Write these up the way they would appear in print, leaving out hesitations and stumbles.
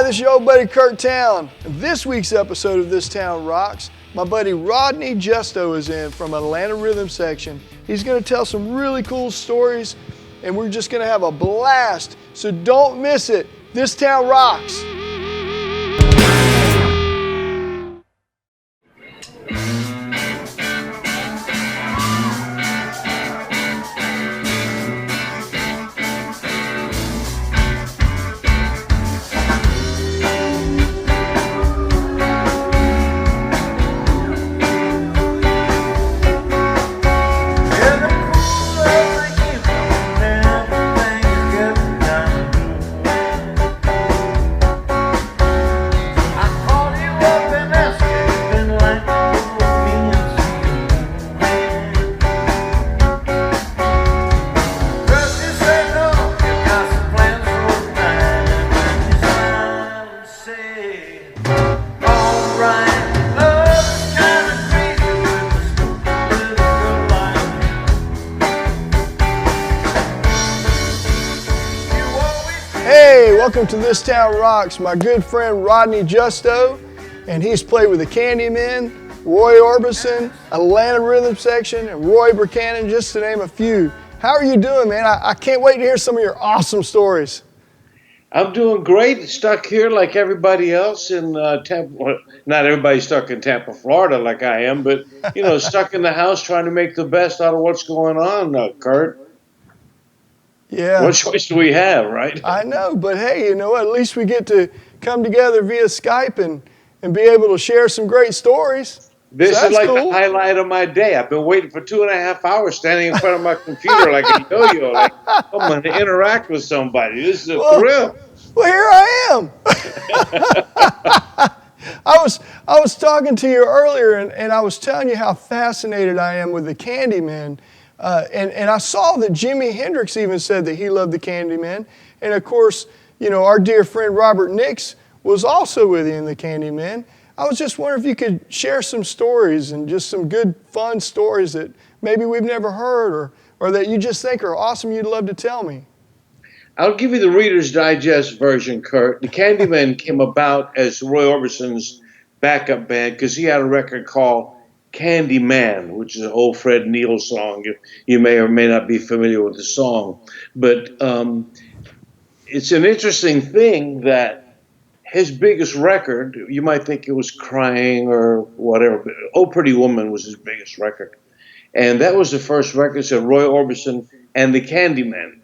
this is your old buddy Curt Towne. In this week's episode of This Towne Rocks, my buddy Rodney Justo is in from Atlanta Rhythm Section. He's going to tell some really cool stories, and we're just going to have a blast. So don't miss it. This Towne Rocks. Welcome to This Towne Rocks. My good friend Rodney Justo, and he's played with the Candymen, Roy Orbinson, Atlanta Rhythm Section, and Roy Buchanan, just to name a few. How are you doing, man? I can't wait to hear some of your awesome stories. I'm doing great. Stuck here like everybody else in Tampa. Well, not everybody stuck in Tampa, Florida like I am, but, you know, stuck in the house trying to make the best out of what's going on, Curt. Yeah. What choice do we have, right? I know, but hey, you know what? At least we get to come together via Skype and be able to share some great stories. This is like cool. The highlight of my day. I've been waiting for 2.5 hours standing in front of my computer like a yo-yo, like I'm going to interact with somebody. This is a thrill. Well, here I am. I was talking to you earlier, and I was telling you how fascinated I am with the Candymen. And I saw that Jimi Hendrix even said that he loved the Candymen. And of course, you know, our dear friend Robert Nix was also with you in the Candymen. I was just wondering if you could share some stories and just some good, fun stories that maybe we've never heard or that you just think are awesome you'd love to tell me. I'll give you the Reader's Digest version, Curt. The Candymen came about as Roy Orbison's backup band because he had a record called Candyman, which is an old Fred Neil song. You may or may not be familiar with the song. But it's an interesting thing that his biggest record, you might think it was Crying or whatever, but Oh Pretty Woman was his biggest record. And that was the first record that Roy Orbison and the Candymen,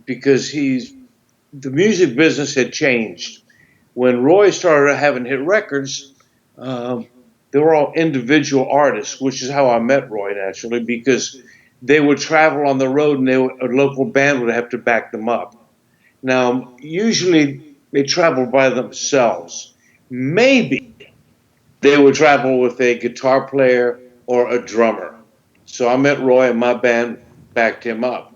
because the music business had changed. When Roy started having hit records, they were all individual artists, which is how I met Roy, naturally, because they would travel on the road and a local band would have to back them up. Now, usually they traveled by themselves. Maybe they would travel with a guitar player or a drummer. So I met Roy and my band backed him up.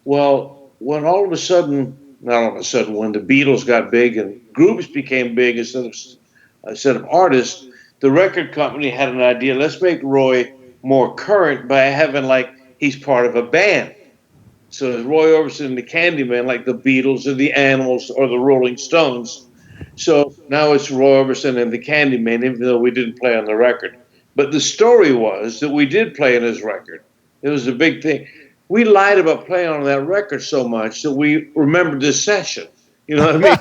Well, when all of a sudden, not all of a sudden, when the Beatles got big and groups became big instead of artists, the record company had an idea, let's make Roy more current by having he's part of a band. So it's Roy Orbison and the Candymen, like the Beatles or the Animals or the Rolling Stones. So now it's Roy Orbison and the Candymen, even though we didn't play on the record. But the story was that we did play on his record. It was a big thing. We lied about playing on that record so much that we remembered this session. You know what I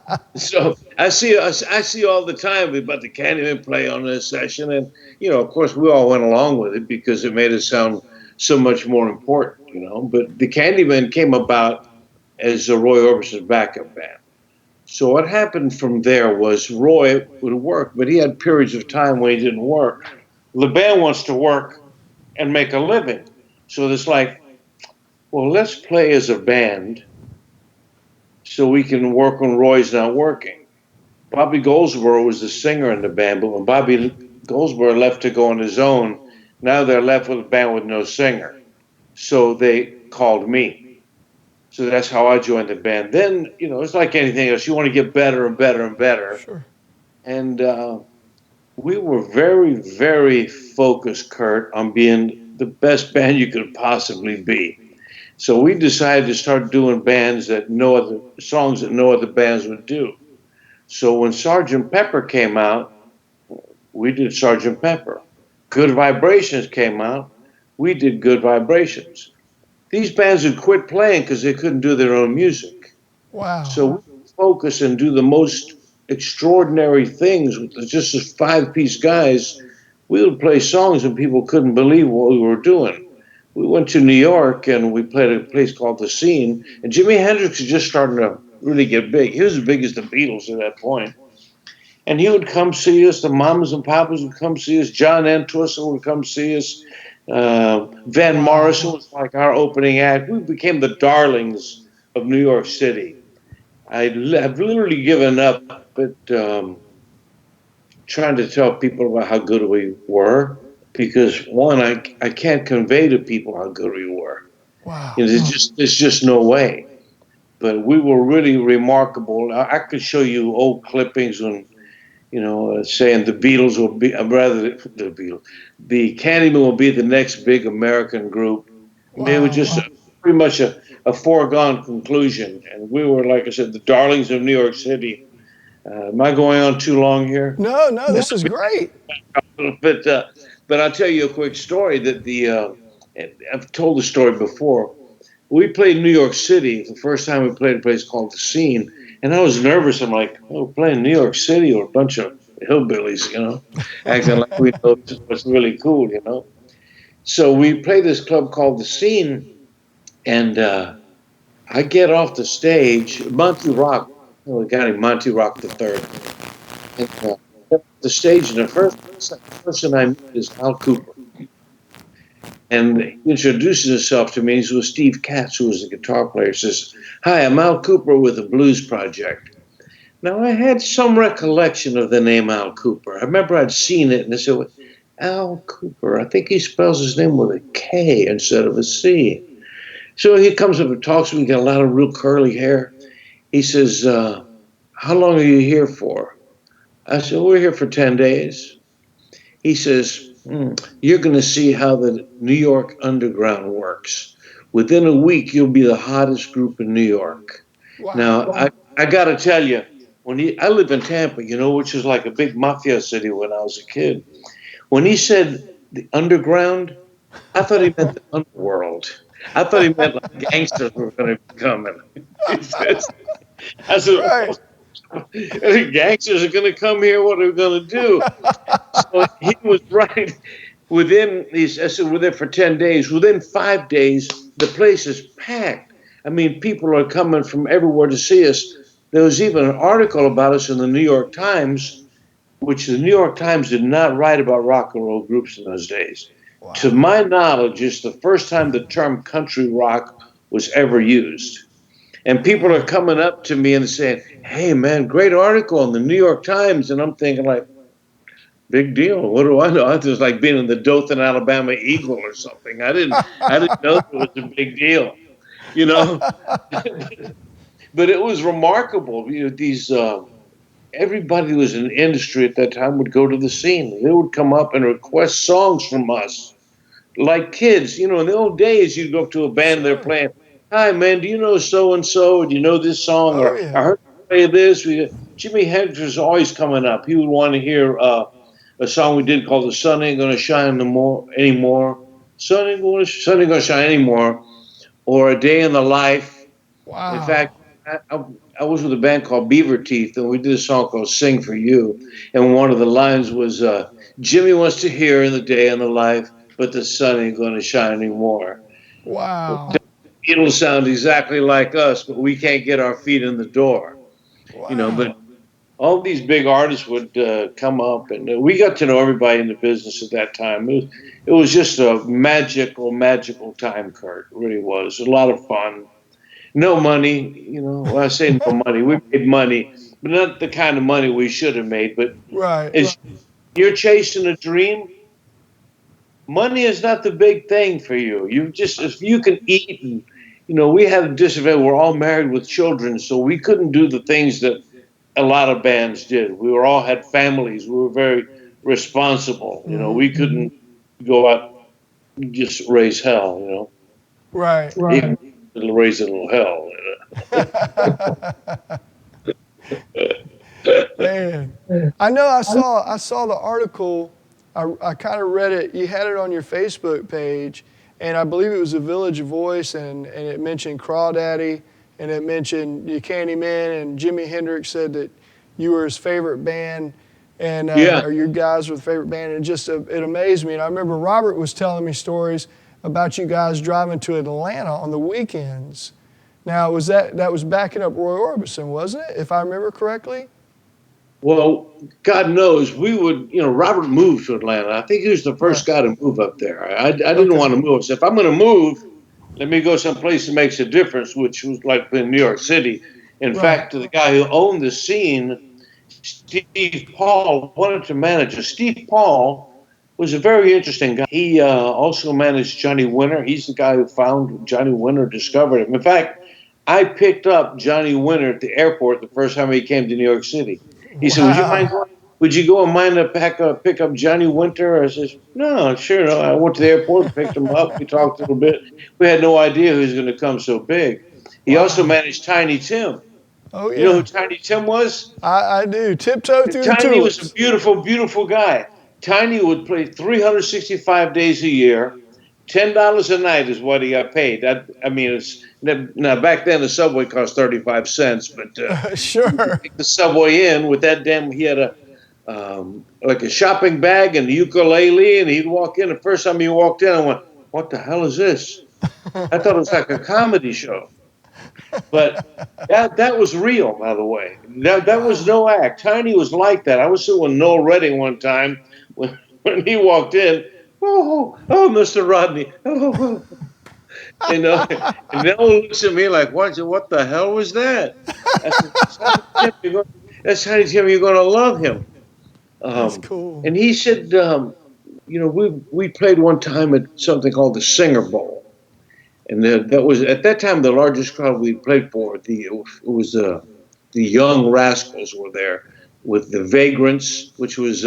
mean? So I see all the time about the Candyman play on this session, and you know, of course, we all went along with it because it made it sound so much more important, you know. But the Candyman came about as a Roy Orbison's backup band. So what happened from there was Roy would work, but he had periods of time when he didn't work. The band wants to work and make a living, so it's like, well, let's play as a band so we can work when Roy's not working. Bobby Goldsboro was the singer in the band, but when Bobby Goldsboro left to go on his own, now they're left with a band with no singer. So they called me. So that's how I joined the band. Then, you know, it's like anything else. You want to get better and better and better. Sure. And we were very, very focused, Curt, on being the best band you could possibly be. So we decided to start doing songs that no other bands would do. So when Sergeant Pepper came out, we did Sergeant Pepper. Good Vibrations came out, we did Good Vibrations. These bands would quit playing because they couldn't do their own music. Wow. So we would focus and do the most extraordinary things with just as 5-piece guys. We would play songs and people couldn't believe what we were doing. We went to New York and we played at a place called The Scene, and Jimi Hendrix was just starting to really get big. He was as big as the Beatles at that point. And he would come see us. The Mamas and Papas would come see us. John Entwistle would come see us. Van Morrison was like our opening act. We became the darlings of New York City. I've literally given up at trying to tell people about how good we were because one, I can't convey to people how good we were. Wow. You know, there's just no way. But we were really remarkable. I could show you old clippings when, saying the Beatles will be, the Beatles, the Candyman will be the next big American group. I mean, it was just pretty much a foregone conclusion. And we were, like I said, the darlings of New York City. Am I going on too long here? No, this is great. But I'll tell you a quick story that I've told the story before. We played New York City the first time we played a place called The Scene, and I was nervous. I'm like, oh, playing New York City or a bunch of hillbillies, acting like we know what's really cool, So we played this club called The Scene, and I get off the stage, Monty Rock, a guy named Monty Rock the Third, and the stage, and the first person I met is Al Cooper. And he introduces himself to me. He was Steve Katz, who was the guitar player. He says, "Hi, I'm Al Cooper with the Blues Project." Now, I had some recollection of the name Al Cooper. I remember I'd seen it, and I said, well, Al Cooper, I think he spells his name with a K instead of a C. So he comes up and talks to me, got a lot of real curly hair. He says, how long are you here for? I said, we're here for 10 days. He says, you're going to see how the New York underground works. Within a week, you'll be the hottest group in New York. Wow. Now, I got to tell you, I live in Tampa, which is like a big mafia city when I was a kid. When he said the underground, I thought he meant the underworld. I thought he meant like gangsters were going to be coming. I said, Right. gangsters are going to come here. What are we going to do? So he was right. I said, we're there for 10 days. Within 5 days, the place is packed. I mean, people are coming from everywhere to see us. There was even an article about us in the New York Times, which the New York Times did not write about rock and roll groups in those days. Wow. To my knowledge, it's the first time the term country rock was ever used. And people are coming up to me and saying, hey, man, great article in the New York Times. And I'm thinking like, big deal. What do I know? It was like being in the Dothan, Alabama Eagle or something. I didn't know it was a big deal, But it was remarkable. Everybody who was in the industry at that time would go to The Scene. They would come up and request songs from us, like kids. In the old days, you'd go up to a band, they're playing, hi, man, do you know so-and-so? Do you know this song? Or I heard you play this. Jimi Hendrix was always coming up. He would want to hear a song we did called The Sun Ain't Gonna Shine Anymore. Sun ain't gonna shine anymore. Or A Day in the Life. Wow. In fact, I was with a band called Beaver Teeth, and we did a song called Sing for You. And one of the lines was, Jimmy wants to hear in the day in the life, but the sun ain't going to shine anymore. Wow. It'll sound exactly like us, but we can't get our feet in the door. Wow. But all these big artists would come up, and we got to know everybody in the business at that time. It was just a magical time, Curt. It really was. A lot of fun. No money, when I say no money, we made money, but not the kind of money we should have made. But you're chasing a dream, money is not the big thing for you. If you can eat, and we had a disadvantage. We're all married with children, so we couldn't do the things that a lot of bands did. We all had families. We were very responsible. We couldn't go out and just raise hell. Right. it'll raise a little hell. Man, I know I saw the article. I kind of read it. You had it on your Facebook page, and I believe it was the Village Voice, and it mentioned Crawdaddy, and it mentioned the Candyman, and Jimi Hendrix said that you were his favorite band, and or you guys were the favorite band, and it amazed me. And I remember Robert was telling me stories about you guys driving to Atlanta on the weekends. Now, that was backing up Roy Orbison, wasn't it, if I remember correctly? Well, God knows, we would, Robert moved to Atlanta. I think he was the first guy to move up there. I didn't want to move. I said, if I'm going to move, let me go someplace that makes a difference, which was like in New York City. In fact, the guy who owned the scene, Steve Paul, wanted to manage it. Steve Paul was a very interesting guy. He also managed Johnny Winter. He's the guy who found Johnny Winter, discovered him. In fact, I picked up Johnny Winter at the airport the first time he came to New York City. He said, would you go and mind to pick up Johnny Winter? I said, no, sure. No. I went to the airport and picked him up. We talked a little bit. We had no idea he was going to come so big. He also managed Tiny Tim. Oh, yeah. You know who Tiny Tim was? I do. Tiptoe Through the Tulips. Tiny was a beautiful, beautiful guy. Tiny would play 365 days a year. $10 a night is what he got paid. Now back then the subway cost 35 cents, but sure. Take the subway in with that he had like a shopping bag and a ukulele, and he'd walk in. The first time he walked in, I went, "What the hell is this?" I thought it was like a comedy show, but that was real, by the way. That was no act. Tiny was like that. I was sitting with Noel Redding one time when he walked in. Oh, Mr. Rodney. Oh. And Noel looks at me like, what the hell was that? I said, that's Tiny Tim, you're going to love him. That's cool. And he said, we played one time at something called the Singer Bowl. And that was, at that time, the largest crowd we played for. It was the Young Rascals were there with the Vagrants, which was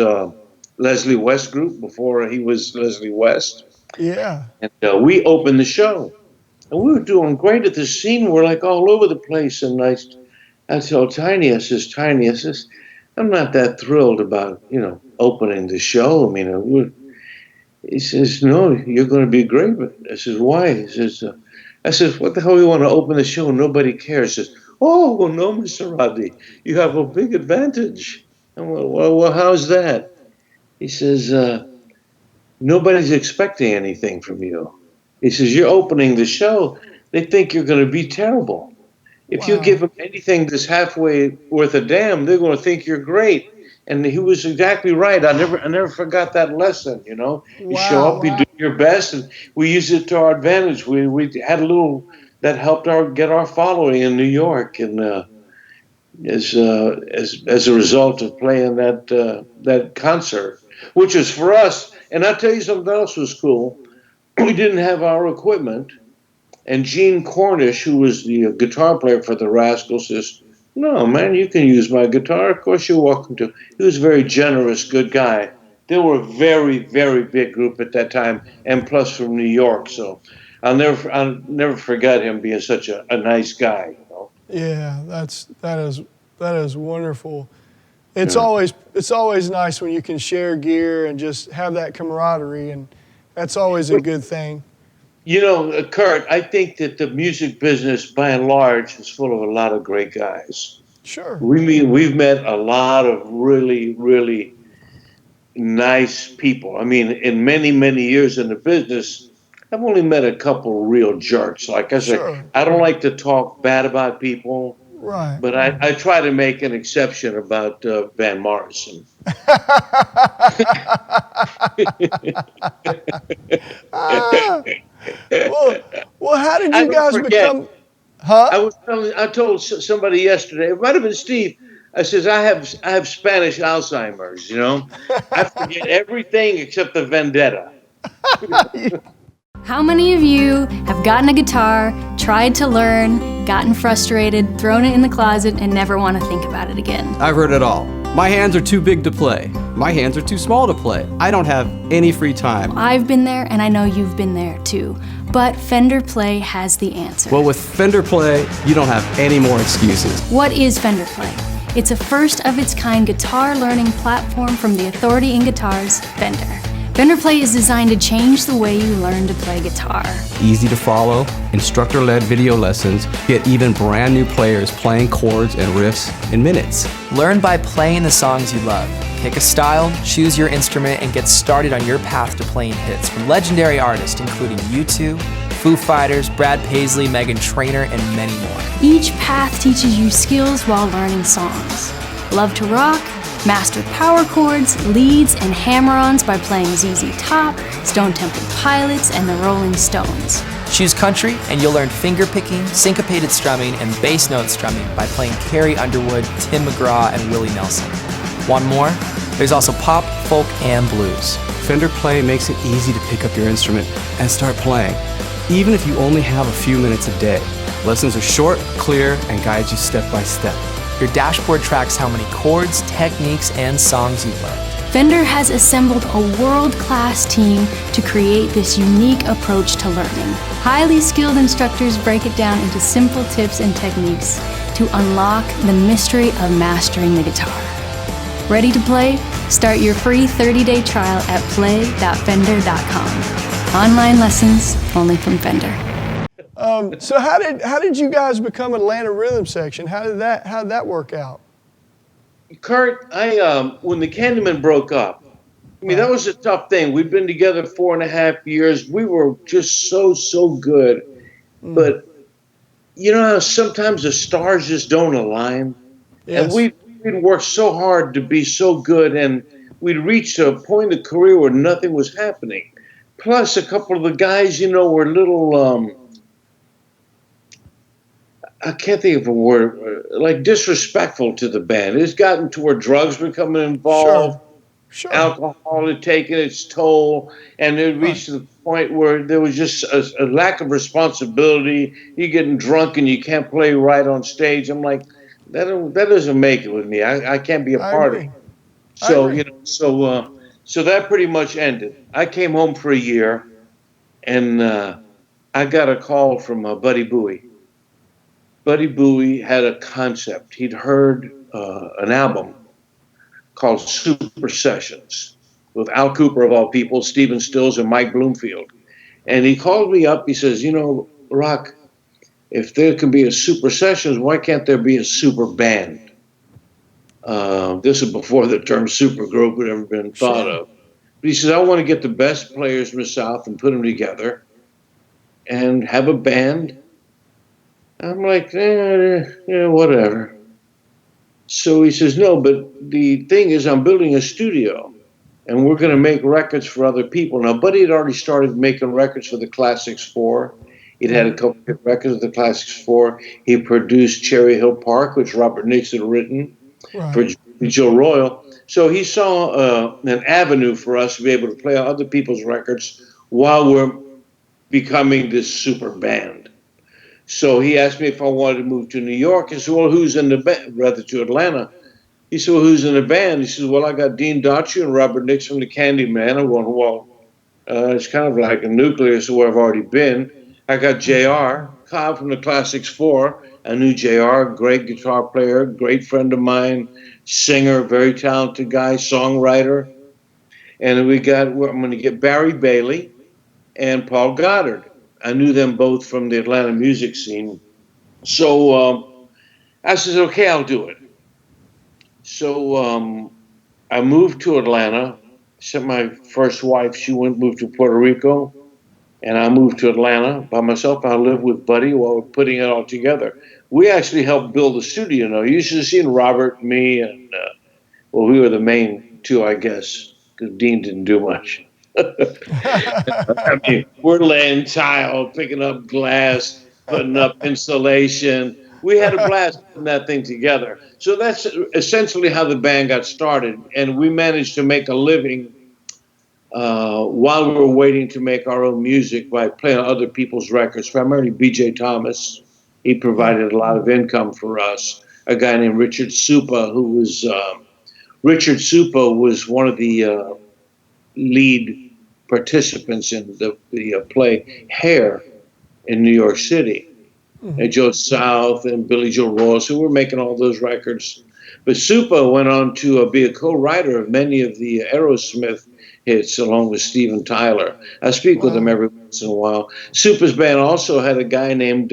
Leslie West group before he was Leslie West. Yeah. And we opened the show. And we were doing great at the scene. We're like all over the place. And I told Tiny, I says, I'm not that thrilled about, opening the show. I mean, he says, no, you're going to be great. But I says, why? He says, I says, what the hell you want to open the show? Nobody cares. He says, oh, well, no, Mr. Rodney, you have a big advantage. I went, well, how's that? He says, nobody's expecting anything from you. He says, you're opening the show. They think you're going to be terrible. If you give them anything that's halfway worth a damn, they're going to think you're great. And he was exactly right. I never forgot that lesson, You show up, you do your best, and we use it to our advantage. We had a little that helped get our following in New York, and as a result of playing that concert, which is for us. And I'll tell you something else was cool. We didn't have our equipment, and Gene Cornish, who was the guitar player for the Rascals, says, no, man, you can use my guitar. Of course, you're welcome to. He was a very generous, good guy. They were a very, very big group at that time, and plus from New York. So I'll never forget him being such a nice guy. Yeah, that is wonderful. It's always nice when you can share gear and just have that camaraderie, and that's always a good thing. Curt, I think that the music business, by and large, is full of a lot of great guys. Sure. We've met a lot of really, really nice people. I mean, in many, many years in the business, I've only met a couple real jerks. Like I said, I don't like to talk bad about people. Right. But I try to make an exception about Van Morrison. Well, how did you guys become? Huh? I told somebody yesterday. It might have been Steve. I says I have Spanish Alzheimer's. I forget everything except the vendetta. How many of you have gotten a guitar, tried to learn, gotten frustrated, thrown it in the closet, and never want to think about it again? I've heard it all. My hands are too big to play. My hands are too small to play. I don't have any free time. I've been there, and I know you've been there too. But Fender Play has the answer. Well, with Fender Play, you don't have any more excuses. What is Fender Play? It's a first-of-its-kind guitar learning platform from the authority in guitars, Fender. Fender Play is designed to change the way you learn to play guitar. Easy to follow, instructor-led video lessons, get even brand new players playing chords and riffs in minutes. Learn by playing the songs you love. Pick a style, choose your instrument, and get started on your path to playing hits from legendary artists including U2, Foo Fighters, Brad Paisley, Meghan Trainor, and many more. Each path teaches you skills while learning songs. Love to rock? Master power chords, leads, and hammer-ons by playing ZZ Top, Stone Temple Pilots, and the Rolling Stones. Choose country, and you'll learn finger-picking, syncopated strumming, and bass note strumming by playing Carrie Underwood, Tim McGraw, and Willie Nelson. Want more? There's also pop, folk, and blues. Fender Play makes it easy to pick up your instrument and start playing, even if you only have a few minutes a day. Lessons are short, clear, and guide you step by step. Your dashboard tracks how many chords, techniques, and songs you've learned. Fender has assembled a world-class team to create this unique approach to learning. Highly skilled instructors break it down into simple tips and techniques to unlock the mystery of mastering the guitar. Ready to play? Start your free 30-day trial at play.fender.com. Online lessons only from Fender. So how did you guys become Atlanta Rhythm Section? How did that work out? Curt, when the Candymen broke up, I mean, that was a tough thing. We'd been together 4.5 years. We were just so good. But you know how sometimes the stars just don't align? Yes. And we'd worked so hard to be so good, and we'd reached a point of career where nothing was happening. Plus, a couple of the guys, were little, I can't think of a word, like disrespectful to the band. It's gotten to where drugs were becoming involved. Sure. Alcohol had taken its toll, and it reached the point where there was just a lack of responsibility. You're getting drunk and you can't play right on stage. I'm like, that doesn't make it with me. I can't be a part of it. So so that pretty much ended. I came home for a year, and I got a call from Buddy Bowie. Buddy Bowie had a concept. He'd heard an album called Super Sessions with Al Cooper, of all people, Stephen Stills, and Mike Bloomfield. And he called me up. He says, Rock, if there can be a Super Sessions, why can't there be a super band? This is before the term super group had ever been thought of. But he says, I want to get the best players from the South and put them together and have a band. I'm like, whatever. So he says, no, but the thing is, I'm building a studio, and we're going to make records for other people. Now, Buddy had already started making records for the Classics 4. He'd had a couple of records with the Classics 4. He produced Cherry Hill Park, which Robert Nix had written for Joe Royal. So he saw an avenue for us to be able to play on other people's records while we're becoming this super band. So he asked me if I wanted to move to New York. I said, well, who's in the band? Rather, to Atlanta. He said, well, who's in the band? He says, well, I got Dean Daughtry and Robert Nix from the Candyman. I'm going, well, it's kind of like a nucleus of where I've already been. I got J.R. Cobb from the Classics 4. I knew J.R., great guitar player, great friend of mine, singer, very talented guy, songwriter. And I'm going to get Barry Bailey and Paul Goddard. I knew them both from the Atlanta music scene. So I said, okay, I'll do it. So I moved to Atlanta. Sent my first wife, she moved to Puerto Rico. And I moved to Atlanta by myself. I lived with Buddy while we're putting it all together. We actually helped build the studio. Now, you should have seen Robert, me, and, we were the main two, I guess, because Dean didn't do much. I mean, we're laying tile, picking up glass, putting up insulation. We had a blast putting that thing together. So that's essentially how the band got started. And we managed to make a living while we were waiting to make our own music by playing other people's records, primarily B.J. Thomas. He provided a lot of income for us. A guy named Richard Supa, who was Richard Supo was one of the lead participants in the play Hair in New York City. And Joe South and Billy Joe Ross, who were making all those records. But Supo went on to be a co-writer of many of the Aerosmith hits along with Steven Tyler. I speak with him every once in a while. Supa's band also had a guy named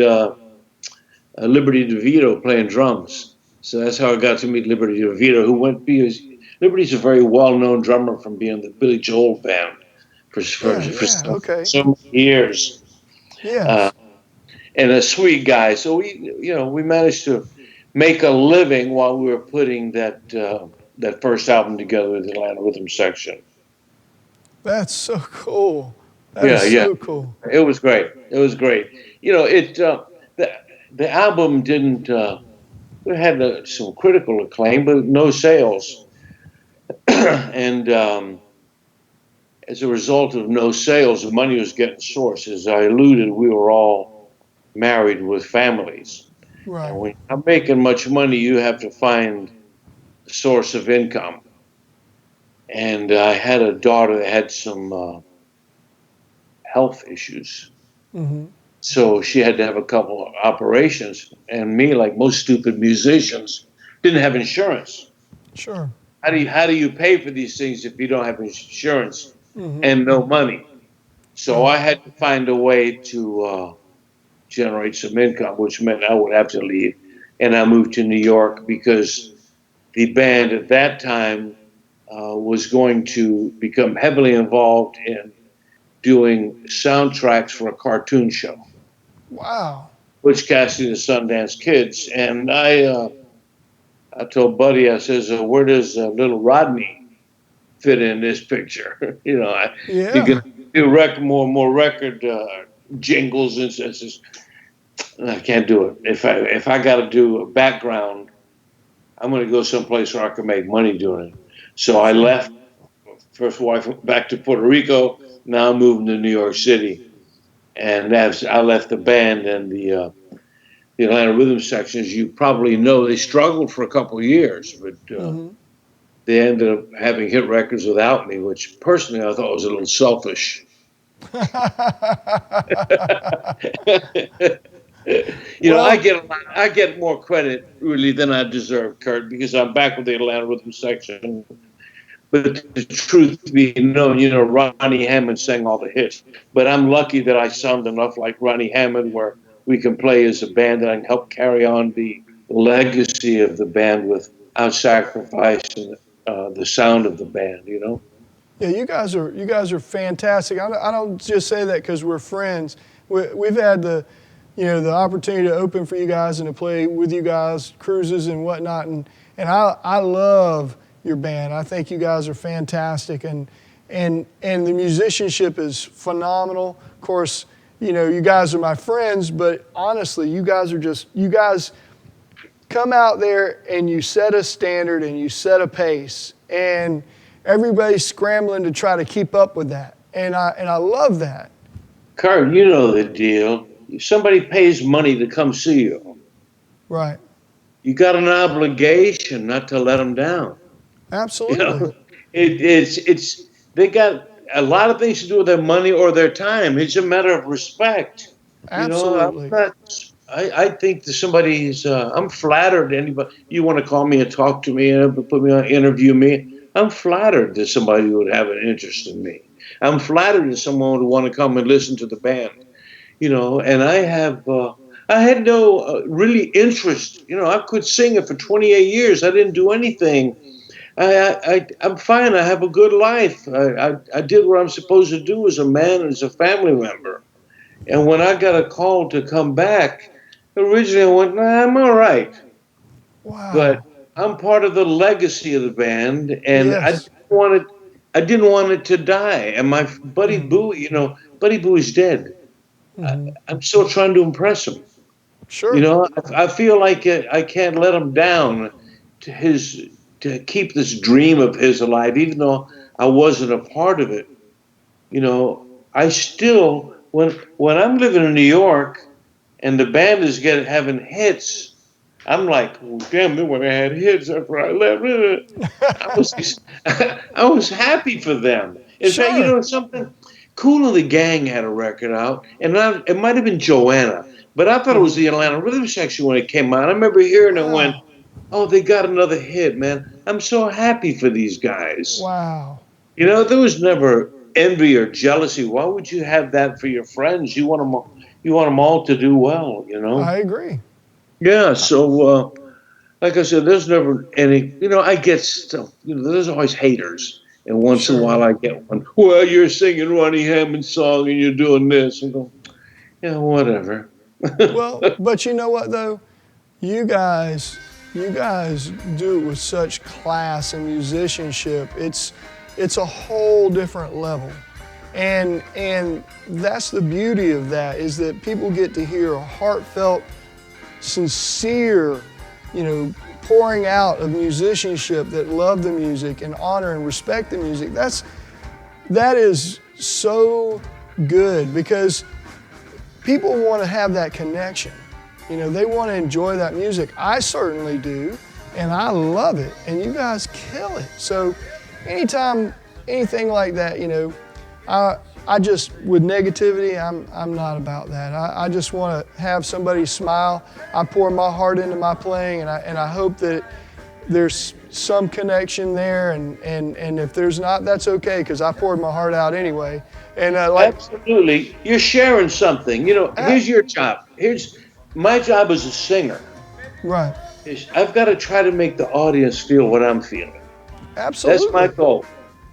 Liberty DeVito playing drums. So that's how I got to meet Liberty DeVito, who went because Liberty's a very well-known drummer from being the Billy Joel band for so many years. Yes. And a sweet guy. So we managed to make a living while we were putting that first album together with the Atlanta Rhythm Section. That's so cool. So cool. It was great. It was great. The album didn't. It had some critical acclaim, but no sales. And as a result of no sales, the money was getting sourced. As I alluded, we were all married with families. Right. And when you're not making much money, you have to find a source of income. And I had a daughter that had some health issues. So she had to have a couple of operations. And me, like most stupid musicians, didn't have insurance. Sure. How do you pay for these things if you don't have insurance and no money? So I had to find a way to generate some income, which meant I would have to leave. And I moved to New York because the band at that time was going to become heavily involved in doing soundtracks for a cartoon show. Wow. Which casting the Sundance Kids. And I told Buddy, I says, where does little Rodney fit in this picture? You can do more record jingles and says, I can't do it. If I got to do a background, I'm going to go someplace where I can make money doing it. So I left, first wife back to Puerto Rico. Now I'm moving to New York City, and as I left the band and the Atlanta Rhythm Section. As you probably know, they struggled for a couple of years, but they ended up having hit records without me, which personally I thought was a little selfish. I get more credit really than I deserve, Curt, because I'm back with the Atlanta Rhythm Section. But the truth be known, Ronnie Hammond sang all the hits. But I'm lucky that I sound enough like Ronnie Hammond where we can play as a band and I can help carry on the legacy of the band without sacrificing the sound of the band, Yeah, you guys are fantastic. I don't just say that because we're friends. We've had the opportunity to open for you guys and to play with you guys, cruises and whatnot, and I love your band. I think you guys are fantastic, and the musicianship is phenomenal. Of course, you guys are my friends, but honestly, you guys come out there and you set a standard and you set a pace, and everybody's scrambling to try to keep up with that, and I love that. Curt, you know the deal. If somebody pays money to come see you, right, you got an obligation not to let them down. Absolutely. It's they got a lot of things to do with their money or their time. It's a matter of respect. Absolutely. I think that somebody's. I'm flattered. Anybody you want to call me and talk to me and put me on, interview me. I'm flattered that somebody would have an interest in me. I'm flattered that someone would want to come and listen to the band. And I had no really interest. I could sing it for 28 years. I didn't do anything. I'm fine. I have a good life. I did what I'm supposed to do as a man and as a family member. And when I got a call to come back, originally I went, nah, I'm all right. Wow. But I'm part of the legacy of the band, and yes. I didn't want it to die. And my buddy Boo, Buddy Boo is dead. I'm still trying to impress him. Sure. I feel like I can't let him down to keep this dream of his alive, even though I wasn't a part of it. I still, when I'm living in New York and the band is having hits, I'm like, well, damn, they would have had hits after I left. I was, I was happy for them. In fact, you Sure. know something? Kool and the Gang had a record out, and it might have been Joanna, but I thought it was the Atlanta Rhythm Section when it came out. I remember hearing it and went, Wow. oh, they got another hit, man. I'm so happy for these guys. Wow. You know, there was never envy or jealousy. Why would you have that for your friends? You want them all to do well, you know? I agree. Yeah, so like I said, there's never any, you know, I get stuff, you know, there's always haters. And once in a Sure. while I get one, well, you're singing Ronnie Hammond's song and you're doing this. And go, yeah, whatever. Well, but you know what though? You guys, you guys do it with such class and musicianship. It's a whole different level. And that's the beauty of that, is that people get to hear a heartfelt, sincere, you know, pouring out of musicianship that love the music and honor and respect the music. That is so good, because people want to have that connection. You know, they want to enjoy that music. I certainly do, and I love it, and you guys kill it. So anytime, anything like that, you know, I just, with negativity, I'm not about that. I just want to have somebody smile. I pour my heart into my playing, and I hope that there's some connection there, and if there's not, that's okay, because I poured my heart out anyway. And Absolutely. You're sharing something. You know, here's your job. Here's my job as a singer. right, I've got to try to make the audience feel what I'm feeling. absolutely. That's my goal.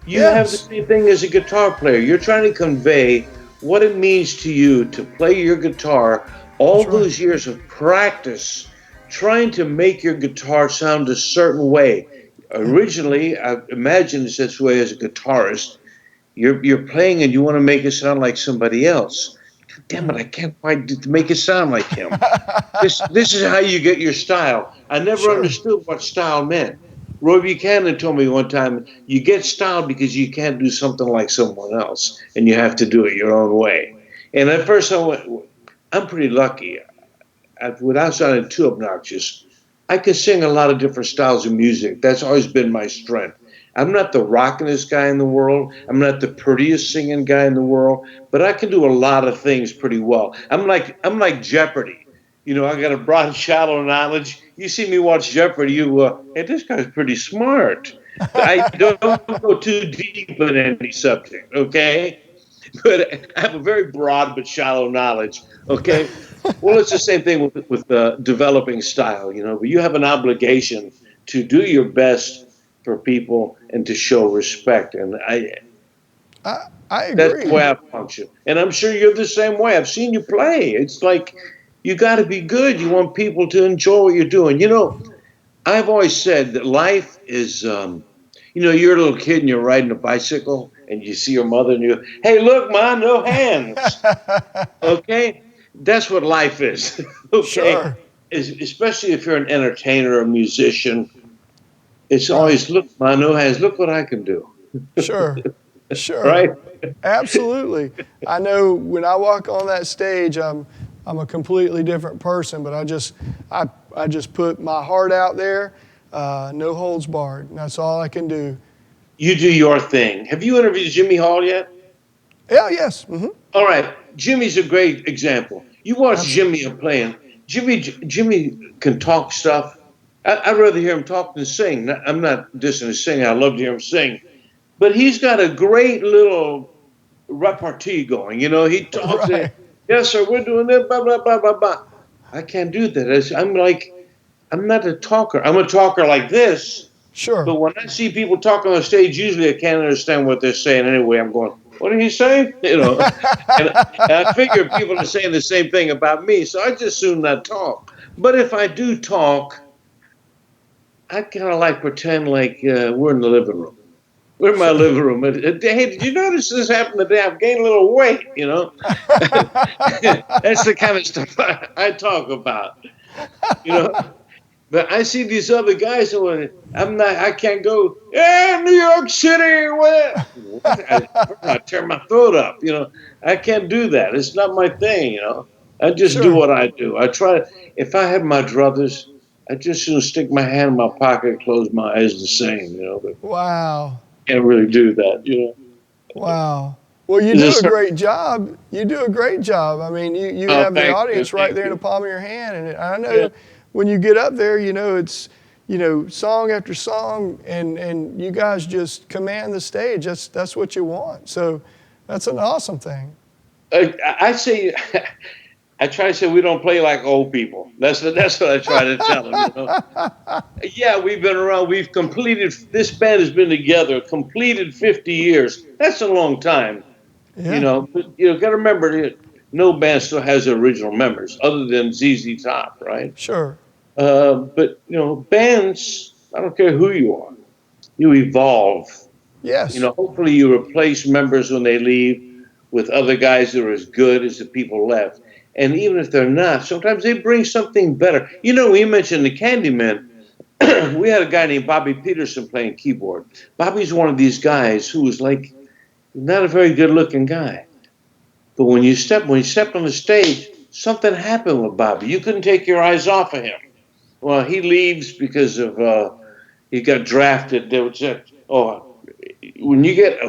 You have the Yes. same thing as a guitar player. You're trying to convey what it means to you to play your guitar all That's right. those years of practice, trying to make your guitar sound a certain way. Originally, I imagined it's this way as a guitarist. You're playing and you want to make it sound like somebody else. Damn it, I can't quite make it sound like him. This is how you get your style. I never Sure. understood what style meant. Roy Buchanan told me one time, you get style because you can't do something like someone else, and you have to do it your own way. And at first I went, I'm pretty lucky. Without sounding too obnoxious, I can sing a lot of different styles of music. That's always been my strength. I'm not the rockinest guy in the world. I'm not the prettiest singing guy in the world, but I can do a lot of things pretty well. I'm like Jeopardy. You know, I got a broad, shallow knowledge. You see me watch Jeopardy, hey, this guy's pretty smart. I don't go too deep in any subject, okay? But I have a very broad but shallow knowledge, okay? Well, it's the same thing with developing style, you know, but you have an obligation to do your best for people and to show respect. And I that's agree. the way I function. And I'm sure you're the same way. I've seen you play. It's like you got to be good. You want people to enjoy what you're doing. You know, I've always said that life is, you know, you're a little kid and you're riding a bicycle and you see your mother and you, hey, look, Ma, no hands. Okay? That's what life is. Okay? Sure. Especially if you're an entertainer or a musician. It's Right. always, look, Ma, no hands. Look what I can do. Sure. Sure. Right? Absolutely. I know when I walk on that stage, I'm a completely different person, but I just put my heart out there, no holds barred. And that's all I can do. You do your thing. Have you interviewed Jimmy Hall yet? Yeah, yes. Hmm. All right. Jimmy's a great example. You watch Jimmy playing. Jimmy can talk stuff. I'd rather hear him talk than sing. I'm not dissing his singing. I love to hear him sing. But he's got a great little repartee going. You know, he talks. Right. Yes, sir, we're doing this, blah, blah, blah, blah, blah. I can't do that. I'm not a talker. I'm a talker like this. Sure. But when I see people talk on the stage, usually I can't understand what they're saying anyway. I'm going, what did he say? You know, and I figure people are saying the same thing about me, so I just soon not talk. But if I do talk, I kind of like pretend like we're in the living room. We're in my living room. Hey, did you notice this happened today? I've gained a little weight, you know. That's the kind of stuff I talk about, you know. But I see these other guys who I can't go, yeah, New York City. I tear my throat up, you know. I can't do that. It's not my thing, you know. I just do Sure. what I do. I try, if I had my druthers, I just soon stick my hand in my pocket, close my eyes, the same. You know, but Wow. can't really do that. You know. Wow. Well, you do a great job. You do a great job. I mean, you have the audience right there in the palm of your hand. And I know when you get up there, you know, it's, you know, song after song, and you guys just command the stage. That's what you want. So that's an awesome thing. I say, I try to say we don't play like old people. That's what I try to tell them. You know? Yeah, we've been around. We've completed. This band has been together, completed 50 years. That's a long time. Yeah. You know, but you got to remember, no band still has original members other than ZZ Top, right? Sure. But you know, bands. I don't care who you are. You evolve. Yes. You know, hopefully you replace members when they leave with other guys that are as good as the people left. And even if they're not, sometimes they bring something better. You know, we mentioned the Candymen. We had a guy named Bobby Peterson playing keyboard. Bobby's one of these guys who was like not a very good-looking guy. But when he stepped on the stage, something happened with Bobby. You couldn't take your eyes off of him. Well, he leaves because of he got drafted. They would say, when you get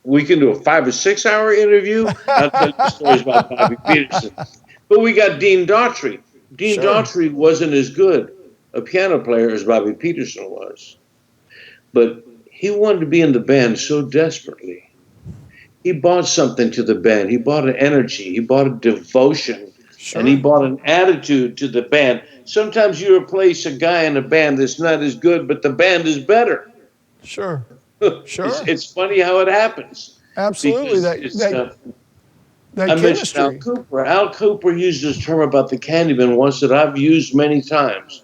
we can do a 5 or 6 hour interview. I'll tell you stories about Bobby Peterson. But we got Dean Daughtry. Dean Daughtry wasn't as good a piano player as Bobby Peterson was. But he wanted to be in the band so desperately. He brought something to the band. He brought an energy. He brought a devotion. And he brought an attitude to the band. Sometimes you replace a guy in a band that's not as good, but the band is better. Sure. It's funny how it happens. Absolutely. That I mentioned Al Cooper. Al Cooper used this term about the Candyman once that I've used many times.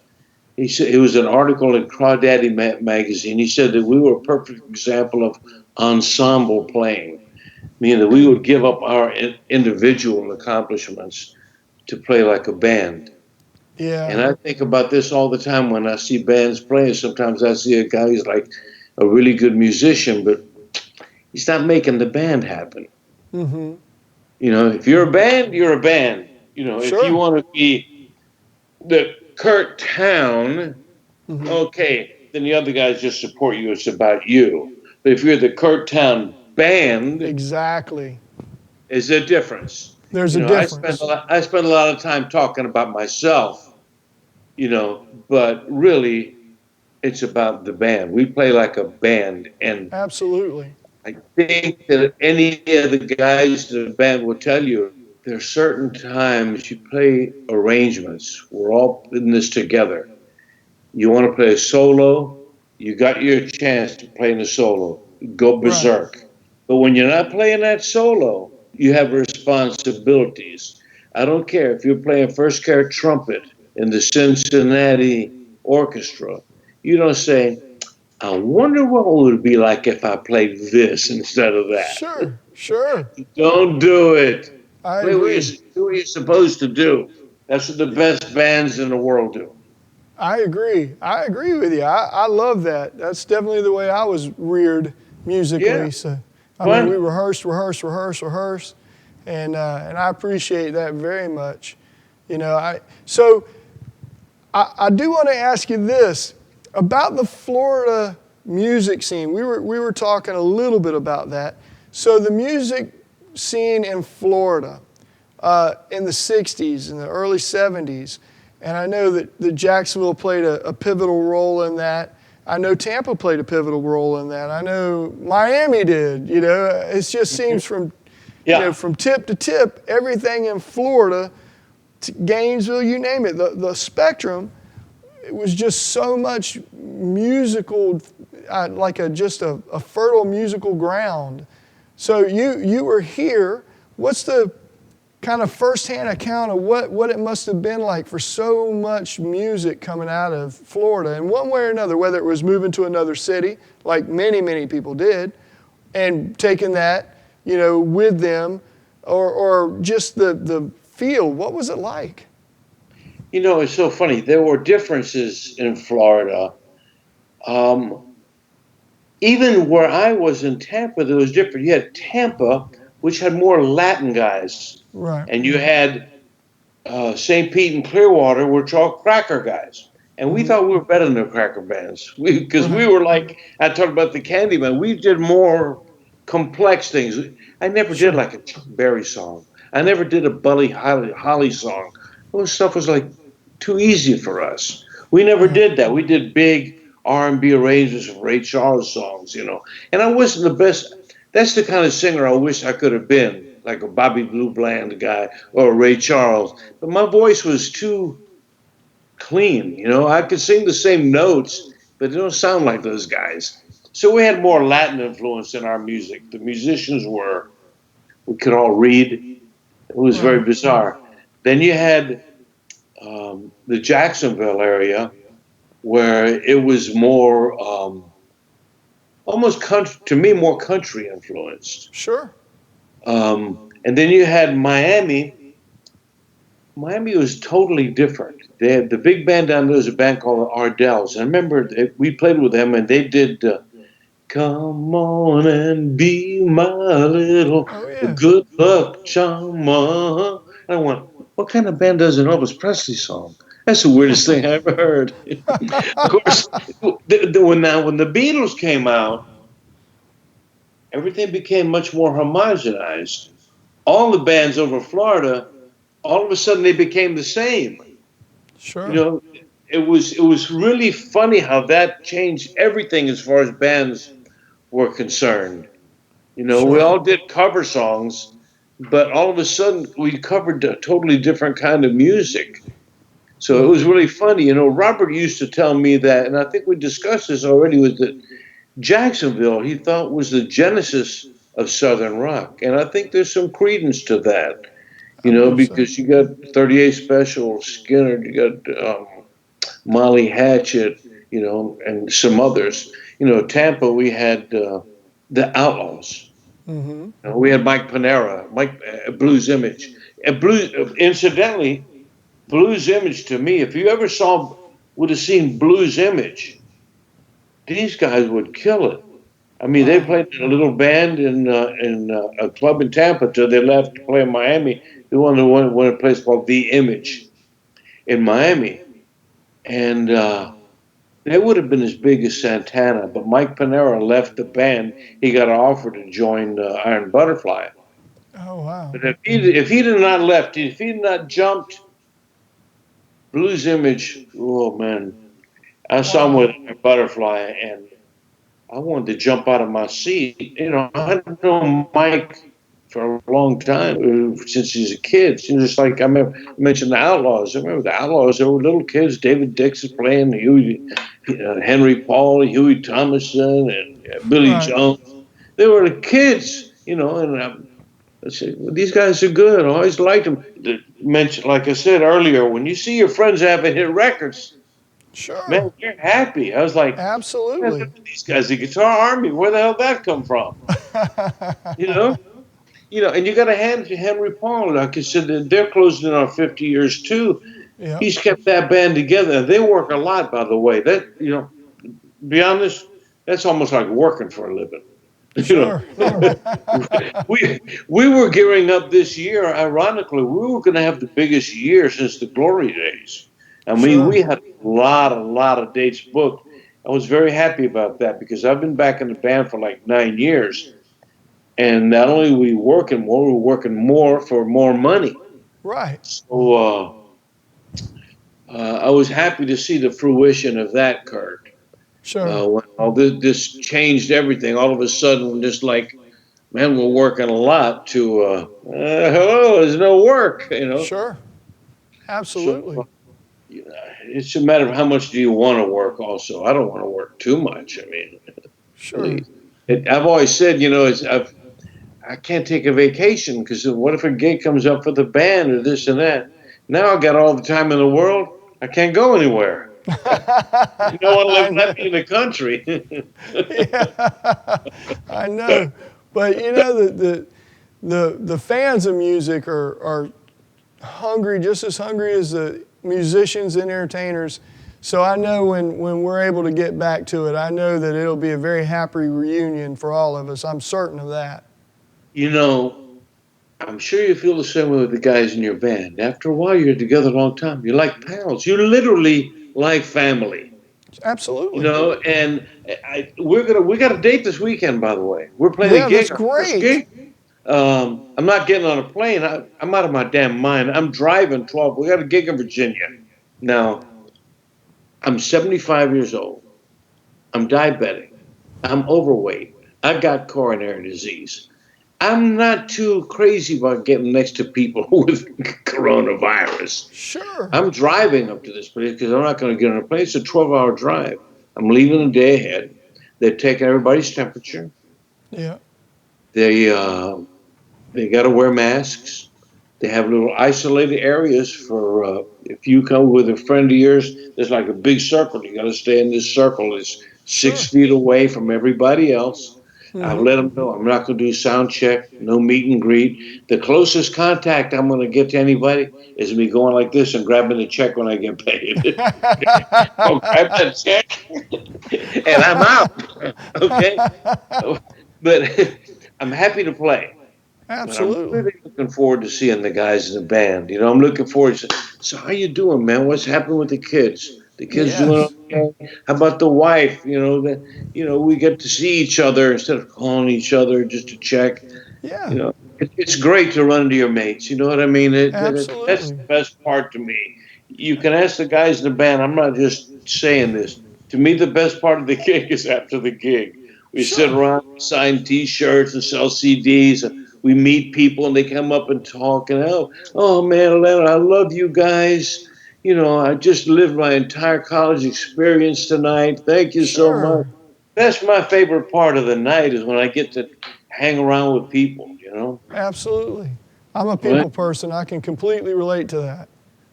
He said it was an article in Crawdaddy magazine. He said that we were a perfect example of ensemble playing, meaning that we would give up our individual accomplishments to play like a band. Yeah. And I think about this all the time when I see bands playing. Sometimes I see a guy who's like a really good musician, but he's not making the band happen. Mm-hmm. You know, if you're a band, you're a band. You know, if you want to be the Curt Towne, okay, then the other guys just support you. It's about you. But if you're the Curt Towne band, exactly, is a difference. There's a difference. I spend a lot of time talking about myself, you know, but really, it's about the band. We play like a band, and absolutely. I think that any of the guys in the band will tell you there are certain times you play arrangements. We're all in this together. You want to play a solo, you got your chance to play in a solo. Go berserk. Right. But when you're not playing that solo, you have responsibilities. I don't care if you're playing first chair trumpet in the Cincinnati Orchestra. You don't say, I wonder what it would be like if I played this instead of that. Sure. Don't do it. I agree. Do what you're supposed to do. That's what the best bands in the world do. I agree with you. I love that. That's definitely the way I was reared musically. Yeah. So, I mean, we rehearse, and I appreciate that very much. You know, I do want to ask you this about the Florida music scene. We were talking a little bit about that. So the music scene in Florida in the 60s and the early 70s, and I know that Jacksonville played a pivotal role in that. I know Tampa played a pivotal role in that. I know Miami did. You know, it just seems from from tip to tip, everything in Florida, to Gainesville, you name it, the spectrum. It was just so much musical, like a fertile musical ground. So you were here. What's the kind of firsthand account of what it must have been like for so much music coming out of Florida in one way or another, whether it was moving to another city, like many people did, and taking that, you know, with them, or just the feel. What was it like? You know, it's so funny. There were differences in Florida. Even where I was in Tampa, there was different. You had Tampa, which had more Latin guys. Right. And you had St. Pete and Clearwater, which are all cracker guys. And we thought we were better than the cracker bands. Because we Right. were like, I talked about the Candyman. We did more complex things. I never did Sure. like a Chuck Berry song. I never did a Buddy Holly song. Those stuff was like too easy for us. We never Right. did that. We did big R&B arrangements of Ray Charles songs, you know. And I wasn't the best. That's the kind of singer I wish I could have been, like a Bobby Blue Bland guy or a Ray Charles. But my voice was too clean. You know, I could sing the same notes, but they don't sound like those guys. So we had more Latin influence in our music. The musicians were, we could all read. It was very Right. bizarre. Then you had the Jacksonville area where it was more, almost country, to me, more country influenced. Sure. And then you had Miami. Miami was totally different. They had the big band down there was a band called the Ardells. And I remember we played with them and they did Come On and Be My Little Oh yeah. Good Luck Charmer. And I went, what kind of band does an Elvis Presley song? That's the weirdest thing I ever heard. Of course, when the Beatles came out, everything became much more homogenized. All the bands over Florida, all of a sudden they became the same. Sure. You know, it was really funny how that changed everything as far as bands were concerned. You know, we Sure. all did cover songs, but all of a sudden we covered a totally different kind of music. So it was really funny. You know, Robert used to tell me that, and I think we discussed this already, was that Jacksonville he thought was the genesis of Southern rock. And I think there's some credence to that. I You know, believe so. because you got 38 Special, Skinner, you got Molly Hatchet, you know, and some others. You know, Tampa, we had the Outlaws. Mm-hmm. You know, we had Mike Panera, Blues Image. And Blues, incidentally, Blues Image to me, if you ever would have seen Blues Image, these guys would kill it. I mean, they Wow. played in a little band in a club in Tampa till they left to play in Miami. They won a place called The Image in Miami, and they would have been as big as Santana. But Mike Panera left the band. He got an offer to join Iron Butterfly. Oh wow. But if he had not left, if he had not jumped Blues Image, oh man, I saw him with Wow. Iron Butterfly, and I wanted to jump out of my seat. You know, I know Mike for a long time, since he's a kid. Just like I mentioned the Outlaws. I remember the Outlaws, they were little kids. David Dix is playing, Henry Paul, Huey Thomason, and Billy Right. Jones. They were the kids, you know, and I said, well, these guys are good. I always liked them. Like I said earlier, when you see your friends having hit records, Sure. man, you're happy. I was like, man, look Absolutely. at these guys, the Guitar Army. Where the hell did that come from? You know, and you got to hand it to Henry Paul. Like I said, they're closing in on 50 years too. Yeah. He's kept that band together. They work a lot, by the way. That be honest, that's almost like working for a living. You Sure. know, we were gearing up this year. Ironically, we were going to have the biggest year since the glory days. I mean, Sure. we had a lot of dates booked. I was very happy about that because I've been back in the band for like 9 years, and not only were we working more, we were working more for more money. Right. So I was happy to see the fruition of that, Curt. Sure. When all this changed everything. All of a sudden, just like, man, we're working a lot to, hello, there's no work, you know. Sure. So Absolutely. it's a matter of how much do you want to work also. I don't want to work too much. I mean, Sure. I've always said, I can't take a vacation because what if a gig comes up for the band or this and that? Now I got all the time in the world. I can't go anywhere. No one let me in the country. Yeah. I know. But you know the fans of music are hungry, just as hungry as the musicians and entertainers. So I know when we're able to get back to it, I know that it'll be a very happy reunion for all of us. I'm certain of that. You know, I'm sure you feel the same way with the guys in your band. After a while, you're together a long time. You're like pals. You literally like family. Absolutely. You know, and we got a date this weekend, by the way. We're playing a gig. That's great. Gig. I'm not getting on a plane. I'm out of my damn mind. I'm driving 12. We got a gig in Virginia. Now, I'm 75 years old. I'm diabetic. I'm overweight. I got coronary disease. I'm not too crazy about getting next to people with coronavirus. Sure. I'm driving up to this place because I'm not going to get on a plane. It's a 12-hour drive. I'm leaving a day ahead. They're taking everybody's temperature. Yeah. They got to wear masks. They have little isolated areas for if you come with a friend of yours. There's like a big circle. You got to stay in this circle. It's 6 feet away from everybody else. I've let them know I'm not going to do sound check, no meet and greet. The closest contact I'm going to get to anybody is me going like this and grabbing the check when I get paid. I'll grab that check and I'm out. Okay? But I'm happy to play. Absolutely. I'm really looking forward to seeing the guys in the band. You know, I'm looking forward to so how you doing, man? What's happening with the kids? The kids doing okay? How about the wife? You know, we get to see each other instead of calling each other just to check. Yeah. You know, it's great to run into your mates. You know what I mean? Absolutely. That's the best part to me. You can ask the guys in the band. I'm not just saying this. To me, the best part of the gig is after the gig. We sit around, sign T-shirts, and sell CDs. And we meet people, and they come up and talk. And oh man, Atlanta, I love you guys. You know, I just lived my entire college experience tonight. Thank you so much. That's my favorite part of the night is when I get to hang around with people, you know? Absolutely. I'm a people person. I can completely relate to that.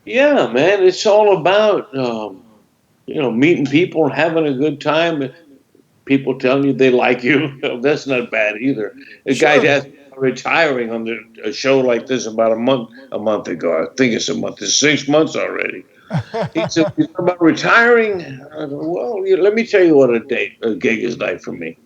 Yeah, man. It's all about, you know, meeting people and having a good time. People telling you they like you. That's not bad either. The guy that's retiring on a show like this about a month ago. I think it's a month. It's 6 months already. He said, "You talking about retiring?" I go, "Well, let me tell you what a gig is like for me.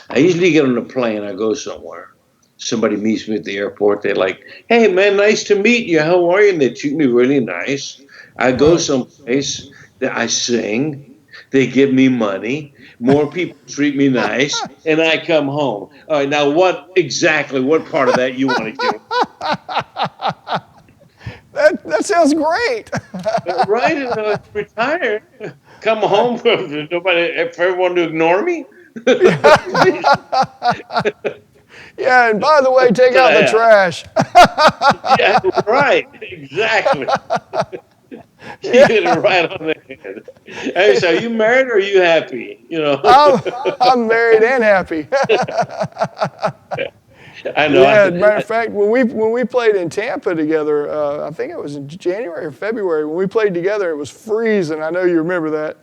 I usually get on a plane. I go somewhere. Somebody meets me at the airport. They're like, 'Hey, man, nice to meet you. How are you?' And they treat me really nice. I go someplace that I sing. They give me money. More people treat me nice, and I come home. All right, now what part of that you want to give? That sounds great. Right, and I retired. Come home for everyone to ignore me. Yeah, and by the way, take out the trash. Yeah, right, exactly. You hit it right on the head. Hey, so are you married or are you happy? You know, I'm married and happy. I know. Yeah, matter of fact, when we played in Tampa together, I think it was in January or February. When we played together, it was freezing. I know you remember that.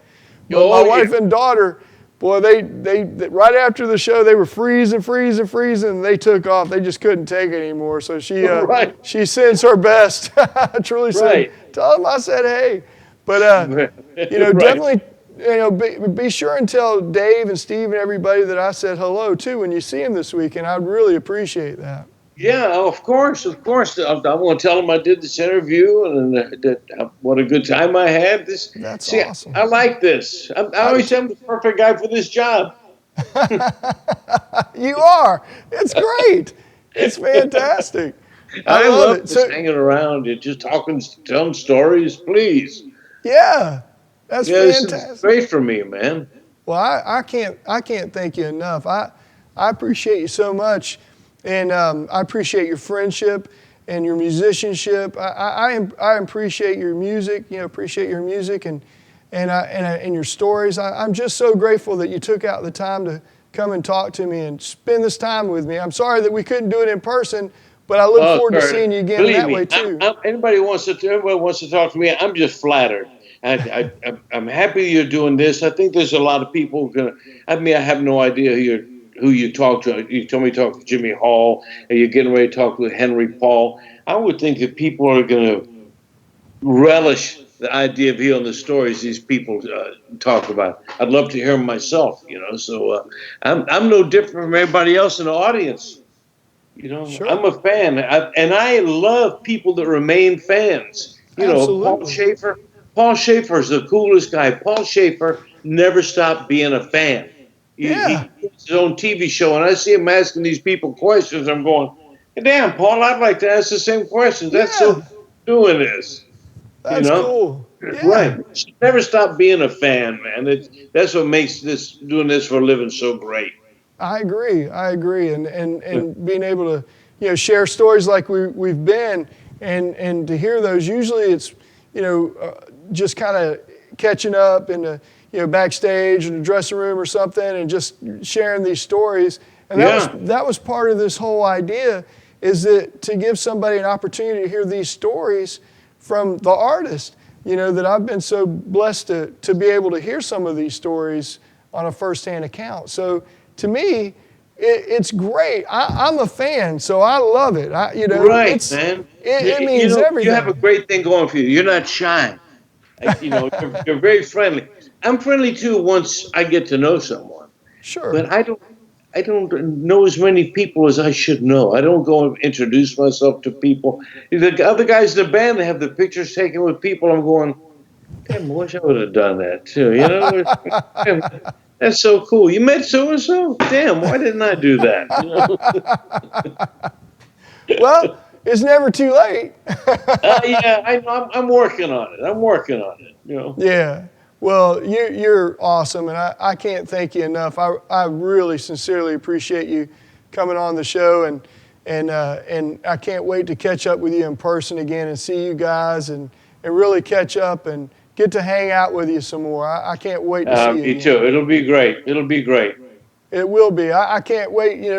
But my wife and daughter, boy, they right after the show they were freezing, and they took off. They just couldn't take it anymore. So she sends her best. I truly said, tell them I said hey. But you know, definitely, you know, be sure and tell Dave and Steve and everybody that I said hello too when you see them this weekend. I'd really appreciate that. Yeah, of course. I want to tell them I did this interview and what a good time I had. That's awesome. I like this. I always say I'm the perfect guy for this job. You are. It's great. It's fantastic. I love just hanging around and just telling stories, please. Yeah, that's fantastic. This is great for me, man. Well, I can't thank you enough. I appreciate you so much. And I appreciate your friendship and your musicianship. I appreciate your music. You know, appreciate your music and your stories. I'm just so grateful that you took out the time to come and talk to me and spend this time with me. I'm sorry that we couldn't do it in person, but I look forward to seeing you again that way too. Everybody wants to talk to me. I'm just flattered. I'm happy you're doing this. I think there's a lot of people I have no idea who you talk to. You told me to talk to Jimmy Hall, and you're getting ready to talk with Henry Paul. I would think that people are going to relish the idea of hearing the stories these people talk about. I'd love to hear them myself, you know. So I'm no different from everybody else in the audience. You know, I'm a fan, and I love people that remain fans. You know, Paul Schaefer. Paul Schaefer's the coolest guy. Paul Schaefer never stopped being a fan. He has his own TV show, and I see him asking these people questions. I'm going, hey, damn, Paul, I'd like to ask the same questions. That's so doing this. That's cool. Yeah. Right. Never stop being a fan, man. That's what makes doing this for a living so great. I agree, and being able to, share stories like we've been, and to hear those. Usually, it's just kind of catching up in the backstage in the dressing room or something, and just sharing these stories. And that was part of this whole idea, is that to give somebody an opportunity to hear these stories from the artist. That I've been so blessed to be able to hear some of these stories on a firsthand account. So to me, it's great. I'm a fan, so I love it. Man. It means everything. You have a great thing going for you. You're not shy. You're very friendly. I'm friendly too once I get to know someone. Sure. But I don't know as many people as I should know. I don't go and introduce myself to people. The other guys in the band, they have the pictures taken with people. I'm going, damn, I wish I would have done that too. That's so cool. You met so-and-so? Damn, why didn't I do that? Well, it's never too late. Yeah, I'm working on it. Yeah. Well, you're awesome, and I can't thank you enough. I really sincerely appreciate you coming on the show, and I can't wait to catch up with you in person again and see you guys and really catch up and get to hang out with you some more. I can't wait to see you. Me too. It'll be great. It will be. I can't wait.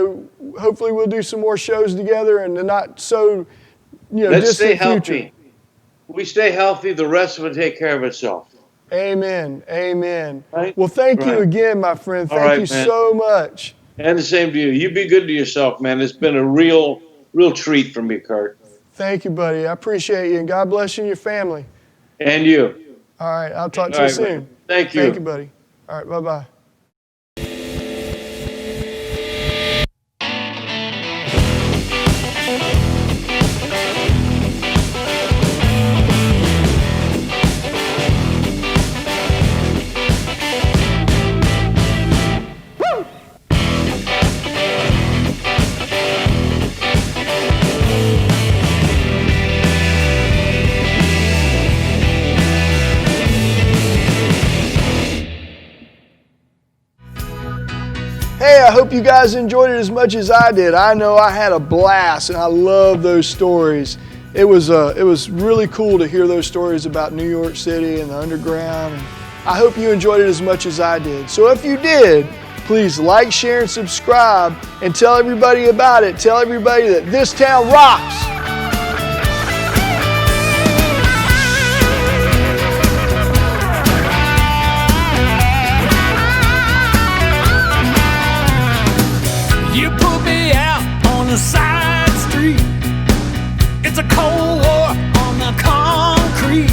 Hopefully we'll do some more shows together in the not so Let's stay distant healthy. future. We stay healthy, the rest of it take care of itself. Amen. Right? Well, thank you again, my friend. Thank you so much. And the same to you. You be good to yourself, man. It's been a real treat for me, Curt. Thank you, buddy. I appreciate you, and God bless you and your family. And you. All right. I'll talk to you soon. Man. Thank you. Thank you, buddy. All right. Bye-bye. Hey, I hope you guys enjoyed it as much as I did. I know I had a blast, and I love those stories. It was really cool to hear those stories about New York City and the underground. And I hope you enjoyed it as much as I did. So if you did, please like, share, and subscribe, and tell everybody about it. Tell everybody that This Towne Rocks. The side street, it's a cold war on the concrete,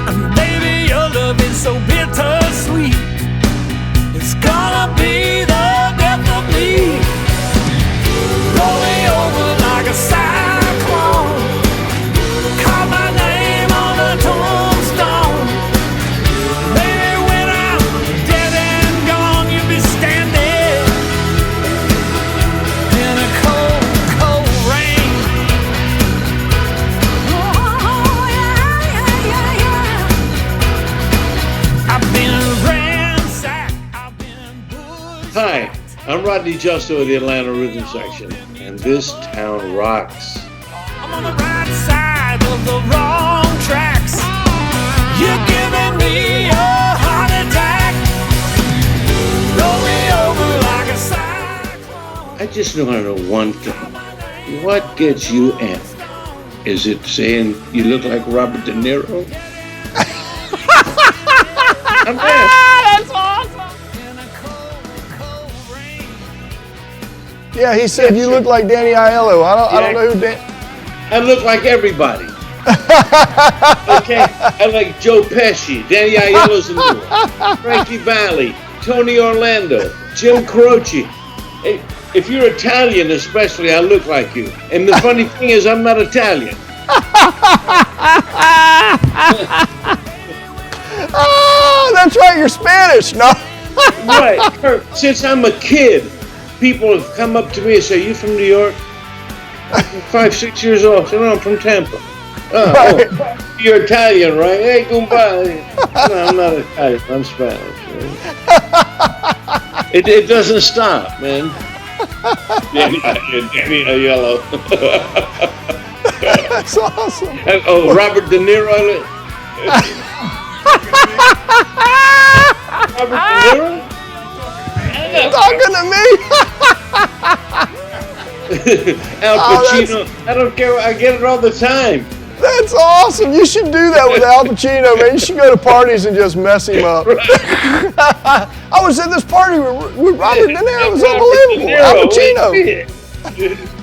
and baby, your love is so bittersweet. It's gonna be the death of me. Roll me over like a cyclone, call my name on the tombstone. Baby, when I'm dead and gone, you'll be standing Hi, I'm Rodney Justo of the Atlanta Rhythm Section, and This Towne Rocks. I'm on the right side of the wrong tracks. You're giving me a heart attack. Roll me over like a cyclone. I just want to know one thing. What gets you amped? Is it saying you look like Robert De Niro? I'm there. That's awesome. Yeah, he said you look like Danny Aiello. I don't know who I look like everybody. Okay, I like Joe Pesci, Danny Aiello's a new one, Frankie Valli, Tony Orlando, Jim Croce. Hey, if you're Italian especially, I look like you. And the funny thing is, I'm not Italian. that's right. You're Spanish. No. Right, Curt, since I'm a kid, people have come up to me and say, "You from New York?" I'm 5, 6 years old. I said, "No, I'm from Tampa." Right. Oh, you're Italian, right? Hey, goodbye. No, I'm not Italian. I'm Spanish. It doesn't stop, man. Danny Yellow. That's awesome. Oh, Robert De Niro. Robert De Niro? Talking to me. Al Pacino. I don't care. I get it all the time. That's awesome. You should do that with Al Pacino, man. You should go to parties and just mess him up. I was at this party with Robert De Niro. It was unbelievable. Al Pacino.